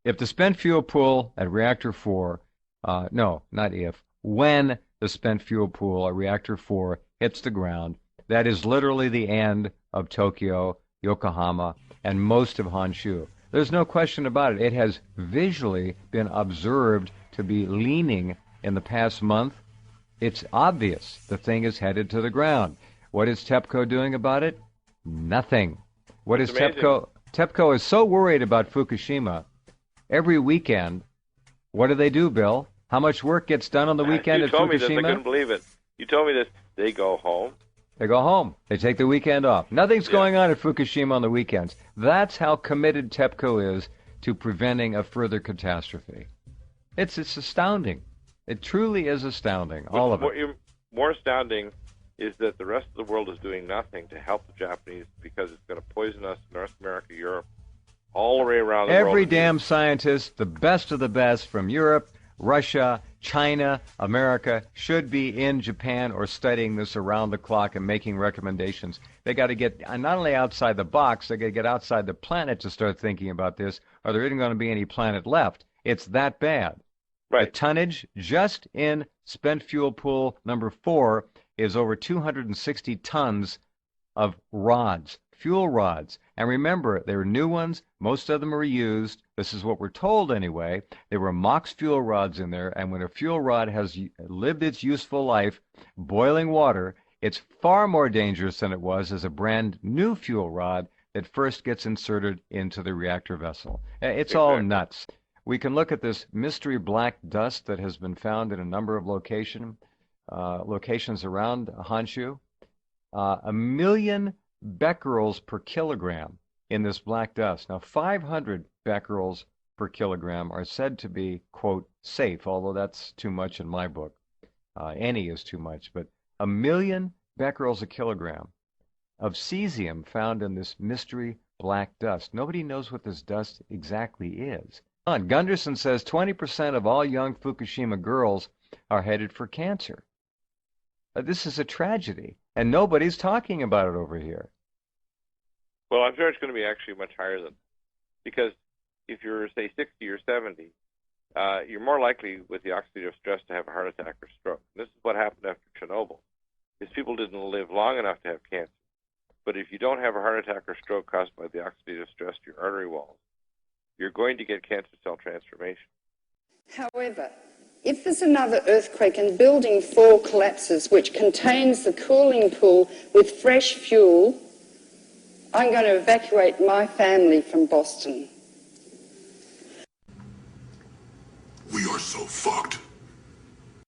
If the spent fuel pool at Reactor 4, no, not if, when the spent fuel pool at Reactor 4 hits the ground, that is literally the end of Tokyo, Yokohama, and most of Honshu. There's no question about it. It has visually been observed to be leaning in the past month. It's obvious the thing is headed to the ground. What is TEPCO doing about it? Nothing. What is TEPCO? TEPCO is so worried about Fukushima. Every weekend, what do, Bill? How much work gets done on the weekend at Fukushima? You told me this. I couldn't believe it. You told me this. They go home. They go home. They take the weekend off. Nothing's going on at Fukushima on the weekends. That's how committed TEPCO is to preventing a further catastrophe. It's astounding. It truly is astounding, all of it. More astounding is that the rest of the world is doing nothing to help the Japanese because it's going to poison us in North America, Europe, all the way around the world. Every damn scientist, the best of the best from Europe, Russia, China, America, should be in Japan or studying this around the clock and making recommendations. They got to get not only outside the box, they got to get outside the planet to start thinking about this, or there isn't going to be any planet left. It's that bad. Right. The tonnage just in spent fuel pool number 4 is over 260 tons of rods, fuel rods. And remember, they were new ones. Most of them are used. This is what we're told anyway. There were MOX fuel rods in there, and when a fuel rod has lived its useful life, boiling water, it's far more dangerous than it was as a brand new fuel rod that first gets inserted into the reactor vessel. It's all nuts. We can look at this mystery black dust that has been found in a number of locations around Honshu. 1 million becquerels per kilogram in this black dust. Now, 500 becquerels per kilogram are said to be, quote, safe, although that's too much in my book. Any is too much, but 1 million becquerels a kilogram of cesium found in this mystery black dust. Nobody knows what this dust exactly is. Gunderson says 20% of all young Fukushima girls are headed for cancer. This is a tragedy, and nobody's talking about it over here. Well, I'm sure it's going to be actually much higher than that. Because if you're, say, 60 or 70, you're more likely with the oxidative stress to have a heart attack or stroke. This is what happened after Chernobyl, is people didn't live long enough to have cancer. But if you don't have a heart attack or stroke caused by the oxidative stress to your artery walls, you're going to get cancer cell transformation. However, if there's another earthquake and Building 4 collapses, which contains the cooling pool with fresh fuel, I'm going to evacuate my family from Boston. We are so fucked.